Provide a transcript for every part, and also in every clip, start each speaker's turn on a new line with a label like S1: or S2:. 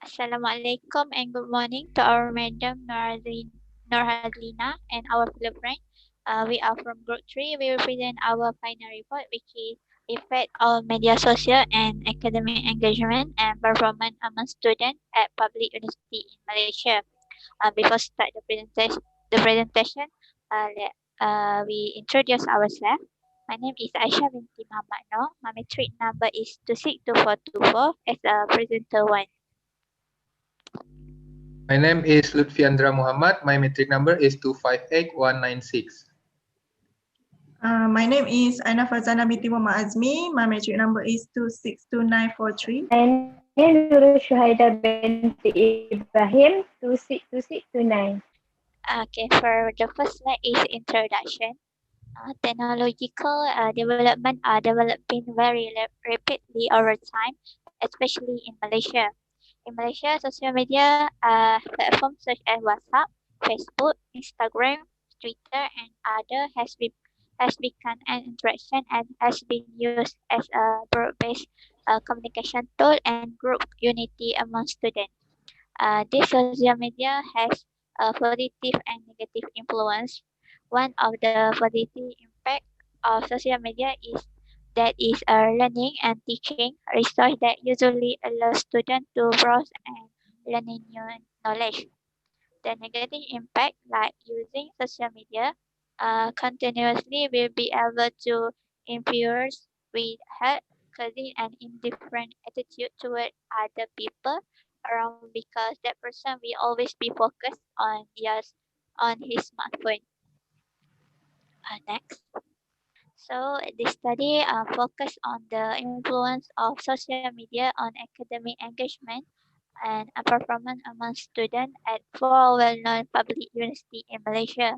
S1: Assalamualaikum and good morning to our Madam Nurhadlina and our fellow friend. We are from Group 3. We will present our final report, which is effect of media social and academic engagement and performance among students at public university in Malaysia. Before start the presentation, we introduce ourselves. My name is Aisha Binti Muhammad Noor. My metric number is 262424 as a presenter 1.
S2: My name is LUTHFIANDRA Muhammad. My metric number is 258196.
S3: My name is Aina Farzana binti Muhammad AZMI. My metric number is 262943.
S4: My name is SYUHAIDAH binti Ibrahim 262629.
S1: Okay, for the first slide is introduction. Technological development are developing very rapidly over time, especially in Malaysia. In Malaysia, social media platforms such as WhatsApp, Facebook, Instagram, Twitter, and other has become an interaction and has been used as a broad-based communication tool and group unity among students. This social media has a positive and negative influence. One of the positive impact of social media is that is learning and teaching resource that usually allows students to browse and learning new knowledge. The negative impact, like using social media continuously, will be able to influence with hurt, causing an indifferent attitude toward other people around because that person will always be focused on his smartphone. Next. So the study focused on the influence of social media on academic engagement and performance among students at four well-known public universities in Malaysia.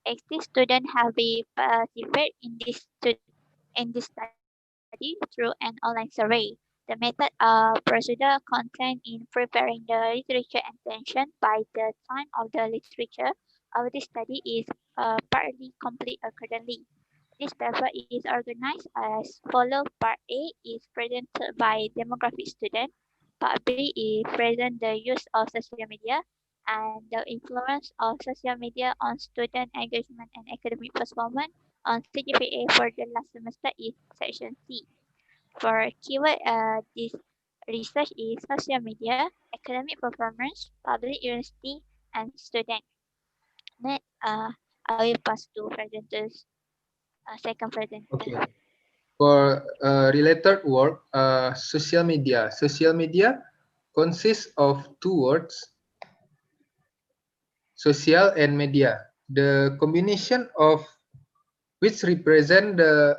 S1: 80 students have been participated in this study through an online survey. The method procedure contained in preparing the literature attention by the time of the literature of this study is partly complete currently. This paper is organized as follows. Part A is presented by demographic student. Part B is present the use of social media and the influence of social media on student engagement and academic performance on CGPA for the last semester is section C. For keyword, this research is social media, academic performance, public university, and student. Next, I will pass to presenters, second presenter.
S2: Okay. For related work, social media. Social media consists of two words, social and media. The combination of which represent the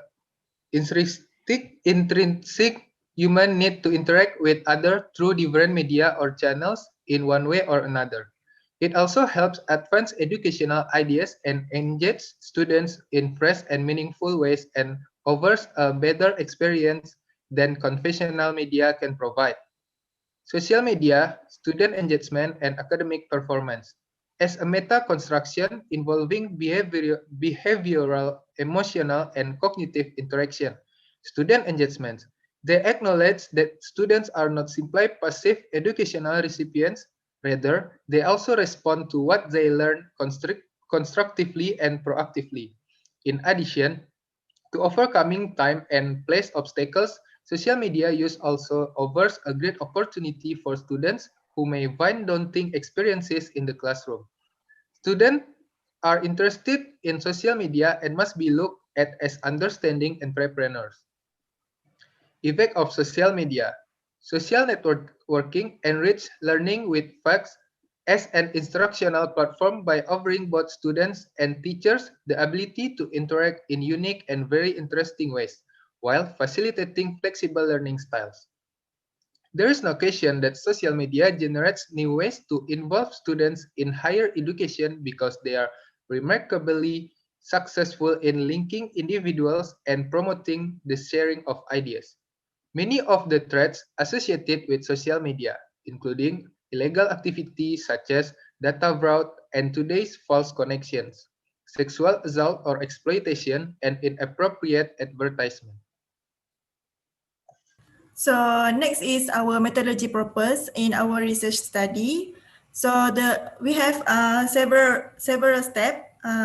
S2: intrinsic human need to interact with others through different media or channels in one way or another. It also helps advance educational ideas and engage students in fresh and meaningful ways and offers a better experience than conventional media can provide. Social media, student engagement, and academic performance. As a meta-construction involving behavioral, emotional, and cognitive interaction, student engagement. They acknowledge that students are not simply passive educational recipients, rather, they also respond to what they learn constructively and proactively. In addition, to overcoming time and place obstacles, social media use also offers a great opportunity for students who may find daunting experiences in the classroom. Students are interested in social media and must be looked at as understanding entrepreneurs. Effect of social media. Social networking enrich learning with facts as an instructional platform by offering both students and teachers the ability to interact in unique and very interesting ways, while facilitating flexible learning styles. There is no question that social media generates new ways to involve students in higher education because they are remarkably successful in linking individuals and promoting the sharing of ideas. Many of the threats associated with social media, including illegal activities such as data fraud and today's false connections, sexual assault or exploitation, and inappropriate advertisement.
S3: So next is our methodology purpose in our research study. So we have several steps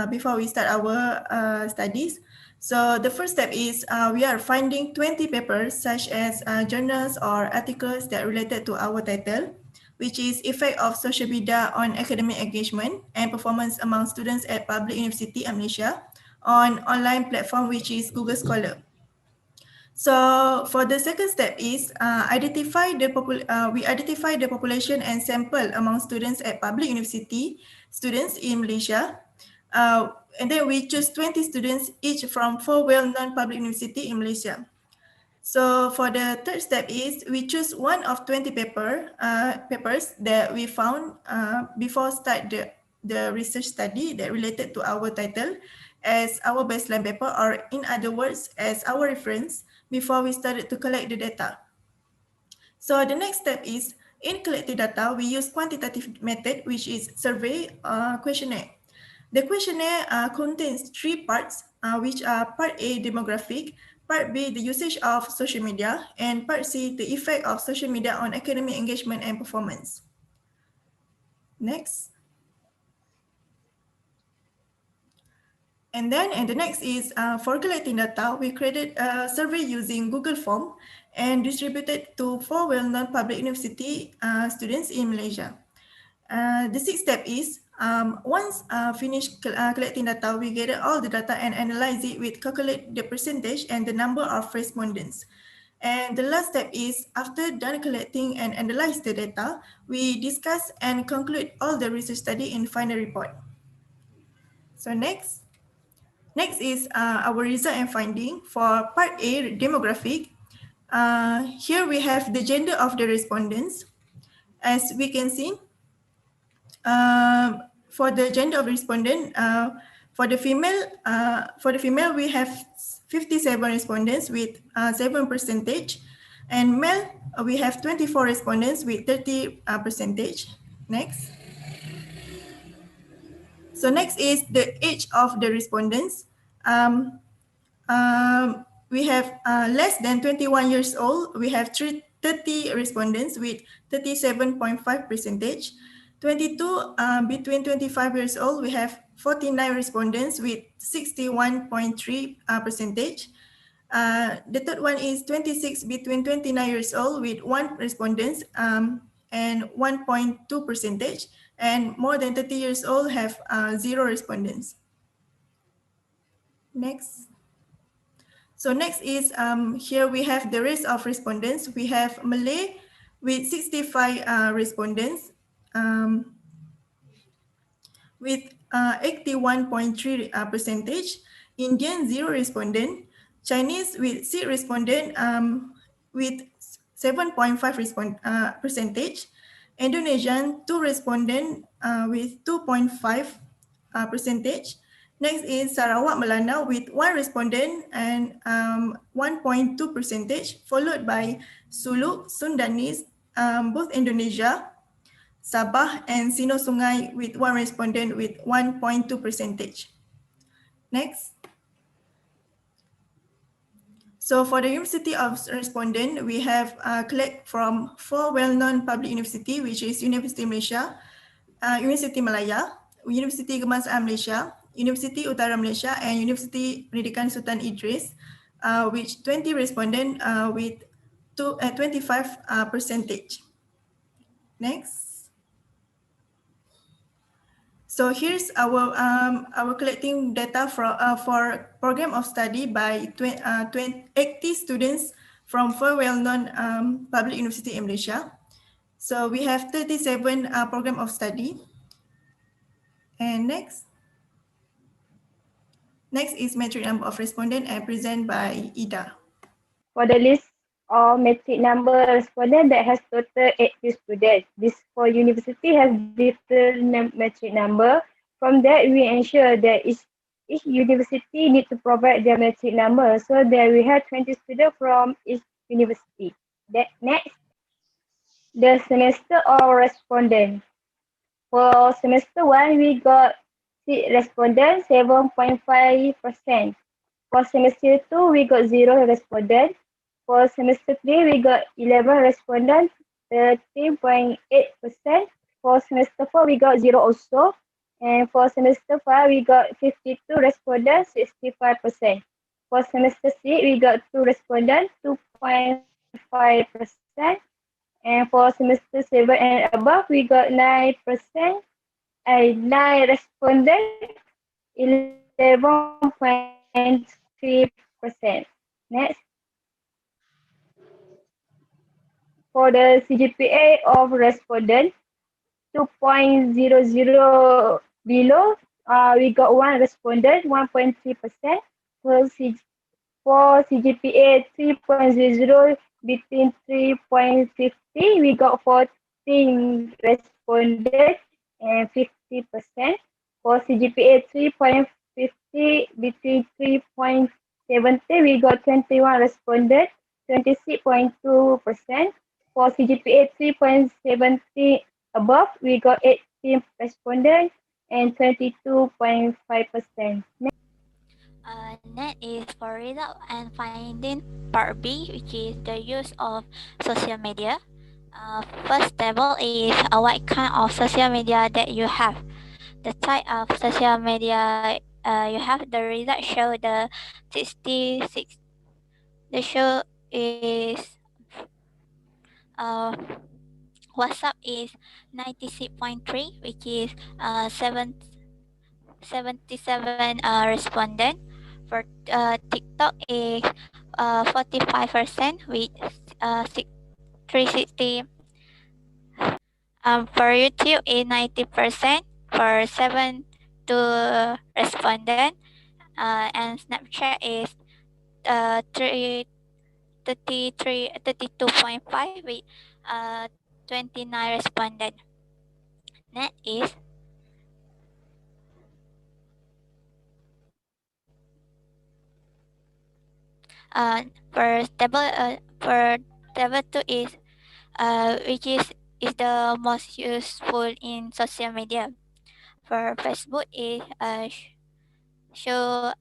S3: before we start our studies. So the first step is we are finding 20 papers such as journals or articles that related to our title, which is effect of social media on academic engagement and performance among students at public university in Malaysia on online platform which is Google Scholar. So for the second step is we identify the population and sample among students at public university, students in Malaysia. And then we choose 20 students each from 4 well-known public university in Malaysia. So for the third step is we choose one of 20 papers that we found before start the research study that related to our title as our baseline paper, or in other words, as our reference before we started to collect the data. So the next step is in collecting data, we use quantitative method, which is survey questionnaire. The questionnaire contains 3 parts, which are part A, demographic, part B, the usage of social media, and part C, the effect of social media on academic engagement and performance. Next. And the next is for collecting data, we created a survey using Google Form and distributed to 4 well-known public university students in Malaysia. The sixth step is once finished collecting data, we gather all the data and analyze it with calculate the percentage and the number of respondents. And the last step is after done collecting and analyze the data, we discuss and conclude all the research study in final report. So next is our result and finding for part A, demographic. Here we have the gender of the respondents. As we can see, for the gender of respondent, for the female we have 57 respondents with 7%, and male we have 24 respondents with 30%. Next. So next is the age of the respondents. We have less than 21 years old. We have 30 respondents with 37.5%. 22 between 25 years old, we have 49 respondents with 61.3%. The third one is 26 between 29 years old with 1 respondent and 1.2%. And more than 30 years old have 0 respondents. Next. So next is here we have the race of respondents. We have Malay with 65 respondents with 81.3%, Indian 0 respondent, Chinese with 6 respondent with 7.5 percentage, Indonesian 2 respondent with 2.5%. Next is Sarawak Melana with 1 respondent and 1.2%, followed by Sulu, Sundanese, both Indonesia, Sabah, and Sino Sungai with 1 respondent with 1.2%. Next. So for the university of respondent, we have collect from 4 well-known public university, which is University Malaysia, University Malaya, University Kebangsaan Malaysia, University Utara Malaysia, and University Pendidikan Sultan Idris, which 20 respondent with 25%. Next. So here's our collecting data for program of study by 80 students from 4 well-known public university in Malaysia. So we have 37 program of study. And next. Next is metric number of respondent and present by Ida.
S4: For the list of metric number respondent that has total 80 students, this for university has different metric number. From that, we ensure that each university need to provide their metric number. So there we have 20 students from each university. Next, the semester of respondent. For semester 1, we got 6 respondents, 7.5%. For semester 2, we got 0 respondents. For semester 3, we got 11 respondents, 13.8%. For semester 4, we got 0 also. And for semester 5, we got 52 respondents, 65%. For semester 6, we got 2 respondents, 2.5%. And for semester 7 and above, we got 9%, 9 respondents, 11.3%. Next, for the CGPA of respondents, 2.00 below, we got 1 respondent, 1.3%. For CGPA 3.00 between 3.50, we got 14 responded and 50%. For CGPA 3.50 between 3.70, we got 21 responded, 26.2%. For CGPA 3.70 above, we got 18 respondents and 22.5%.
S1: Net is for result and finding part B, which is the use of social media. First table is what kind of social media that you have. The type of social media you have. The result show the 66. The show is uh, WhatsApp is 96.3, which is 77 respondent. For TikTok is 45% with 360. For YouTube is 90% for 7 to respondent. And Snapchat is 32.5 with 29 respondent. Net is for table 2 is which is the most useful in social media. For Facebook is show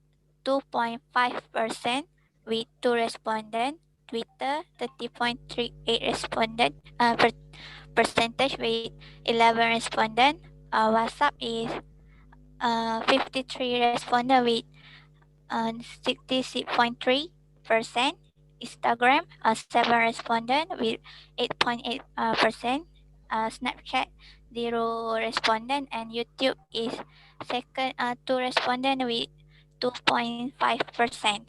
S1: 2.5% with 2 respondent. Twitter 30.38 respondent percentage with 11 respondent. WhatsApp is 53 respondent with 66.3%. Instagram 7 respondent with 8.8%. Snapchat 0 respondent, and YouTube is second 2 respondent with 2.5%.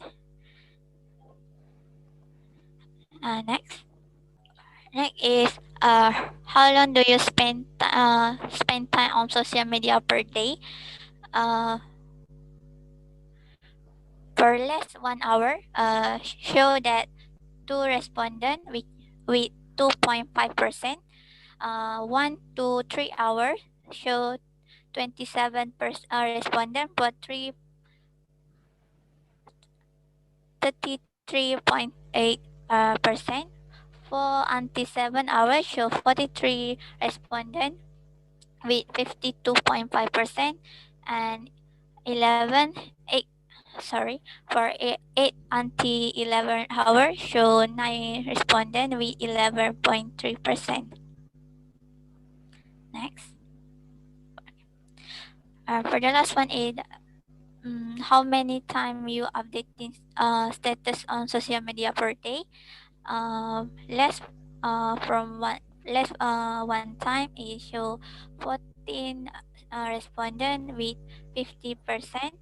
S1: Next. Next is how long do you spend time on social media per day? For less 1 hour, show that 2 respondent with 2.5%. 1 to 3 hours show 27 respondent but 33.8%. For until 7 hours show 43 respondent with 52.5%, and 11 8 sorry for 8 until 11 hours show 9 respondent with 11.3%. Next. For the last one is how many time you updating status on social media per day. Less from one time is show 14 respondent with 50%.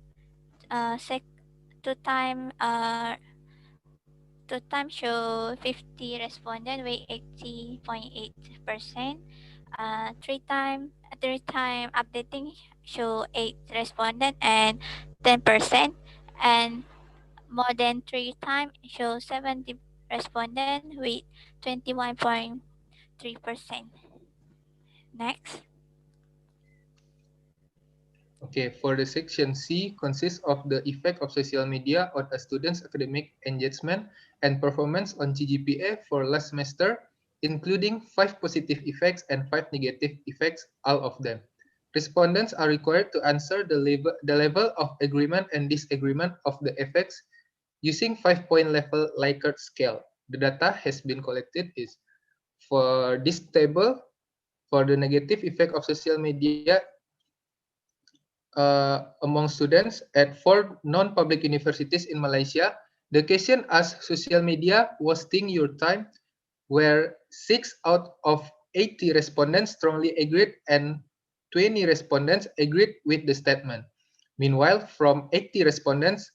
S1: Two time show 50 respondent with 80.8%. Three time updating show 8 respondent and 10%, and more than 3 times show 70 respondent with 21.3%. Next.
S2: Okay, for the section C consists of the effect of social media on a student's academic engagement and performance on GPA for last semester, including 5 positive effects and 5 negative effects, all of them. Respondents are required to answer the level of agreement and disagreement of the effects using 5-point level Likert scale. the data has been collected is for this table, for the negative effect of social media among students at 4 non-public universities in Malaysia. The question asked social media wasting your time, where 6 out of 80 respondents strongly agreed and 20 respondents agreed with the statement. Meanwhile, from 80 respondents,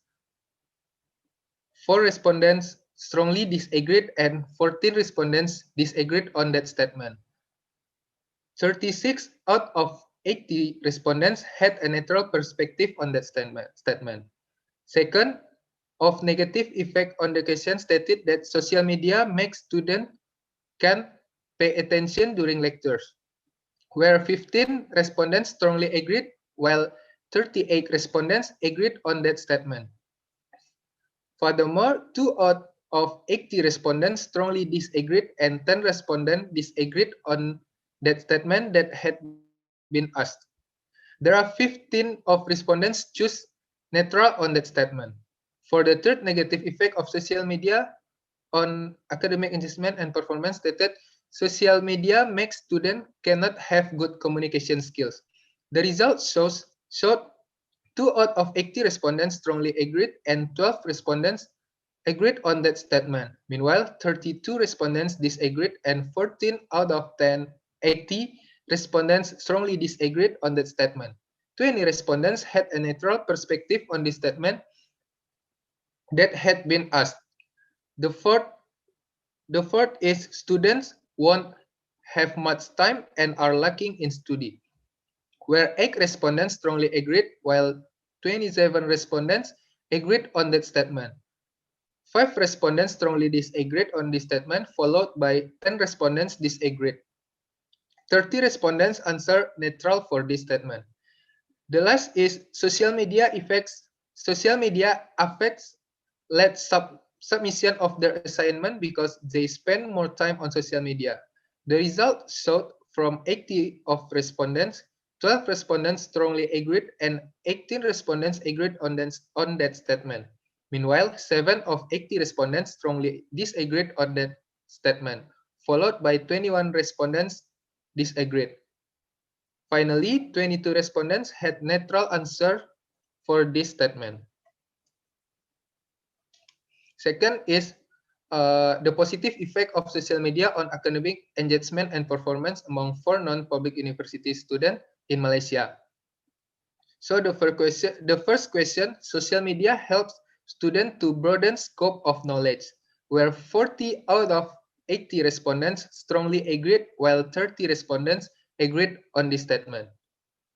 S2: 4 respondents strongly disagreed and 14 respondents disagreed on that statement. 36 out of 80 respondents had a neutral perspective on that statement. Second, of negative effect on the question stated that social media makes students can pay attention during lectures, where 15 respondents strongly agreed, while 38 respondents agreed on that statement. Furthermore, 2 out of 80 respondents strongly disagreed and 10 respondents disagreed on that statement that had been asked. There are 15 of respondents choose neutral on that statement. For the third negative effect of social media on academic engagement and performance stated, social media makes students cannot have good communication skills. The result showed 2 out of 80 respondents strongly agreed and 12 respondents agreed on that statement. Meanwhile, 32 respondents disagreed and 14 out of 80 respondents strongly disagreed on that statement. 20 respondents had a neutral perspective on this statement that had been asked. The fourth is students won't have much time and are lacking in study, where 8 respondents strongly agreed, while 27 respondents agreed on that statement. 5 respondents strongly disagreed on this statement, followed by 10 respondents disagreed. 30 respondents answered neutral for this statement. The last is social media affects late submission of their assignment because they spend more time on social media. The result showed from 80 of respondents, 12 respondents strongly agreed and 18 respondents agreed on that statement. Meanwhile, 7 of 80 respondents strongly disagreed on that statement, followed by 21 respondents disagreed. Finally, 22 respondents had neutral answer for this statement. Second is the positive effect of social media on academic engagement and performance among 4 non-public university students in Malaysia. So the first question, social media helps students to broaden scope of knowledge, where 40 out of 80 respondents strongly agreed, while 30 respondents agreed on this statement.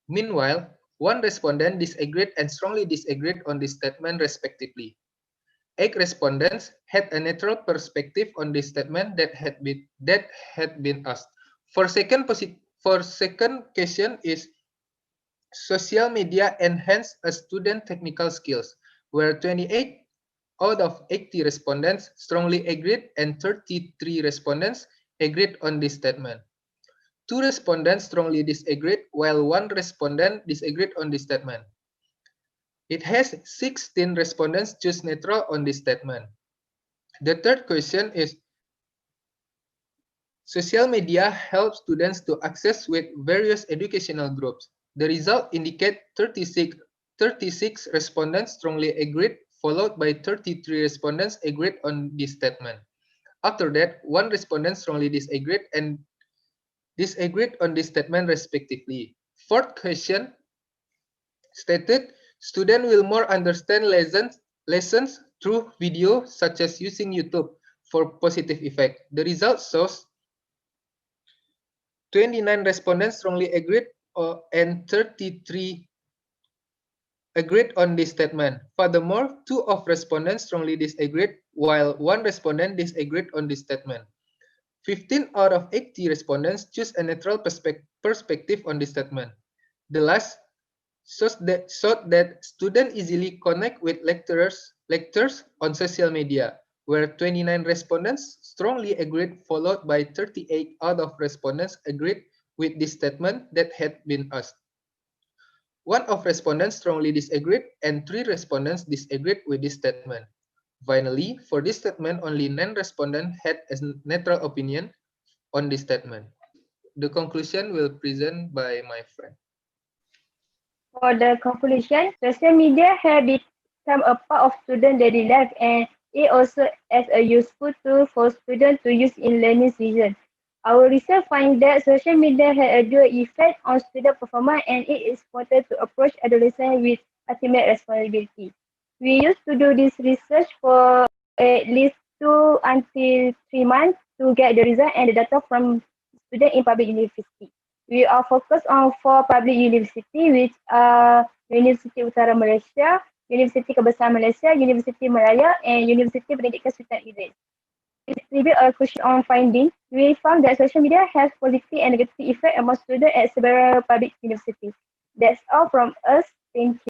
S2: Meanwhile, 1 respondent disagreed and strongly disagreed on this statement respectively. 8 respondents had a neutral perspective on this statement that had been asked. For second question is social media enhance a student technical skills, where 28 out of 80 respondents strongly agreed and 33 respondents agreed on this statement. 2 respondents strongly disagreed, while 1 respondent disagreed on this statement. It has 16 respondents choose neutral on this statement. The third question is, social media helps students to access with various educational groups. The result indicate 36 respondents strongly agreed, followed by 33 respondents agreed on this statement. After that, 1 respondent strongly disagreed and disagreed on this statement respectively. Fourth question stated, students will more understand lessons through video, such as using YouTube for positive effect. The result shows 29 respondents strongly agreed and 33 agreed on this statement. Furthermore, 2 of respondents strongly disagreed, while 1 respondent disagreed on this statement. 15 out of 80 respondents choose a neutral perspective on this statement. The last showed that students easily connect with lectures on social media, where 29 respondents strongly agreed, followed by 38 out of respondents agreed with this statement that had been asked. 1 of respondents strongly disagreed and 3 respondents disagreed with this statement. Finally, for this statement, only 9 respondents had a neutral opinion on this statement. The conclusion will present by my friend.
S4: For the conclusion, social media have become a part of student daily life and it also as a useful tool for students to use in learning season. Our research finds that social media has a dual effect on student performance and it is important to approach adolescents with ultimate responsibility. We used to do this research for at least 2 until 3 months to get the result and the data from students in public university. We are focused on 4 public university which are Universiti Utara Malaysia, Universiti Kebangsaan Malaysia, Universiti Malaya and Universiti Pendidikan Sultan Idris. To distribute a question on finding, we found that social media has positive and negative effect among students at several public universities. That's all from us. Thank you.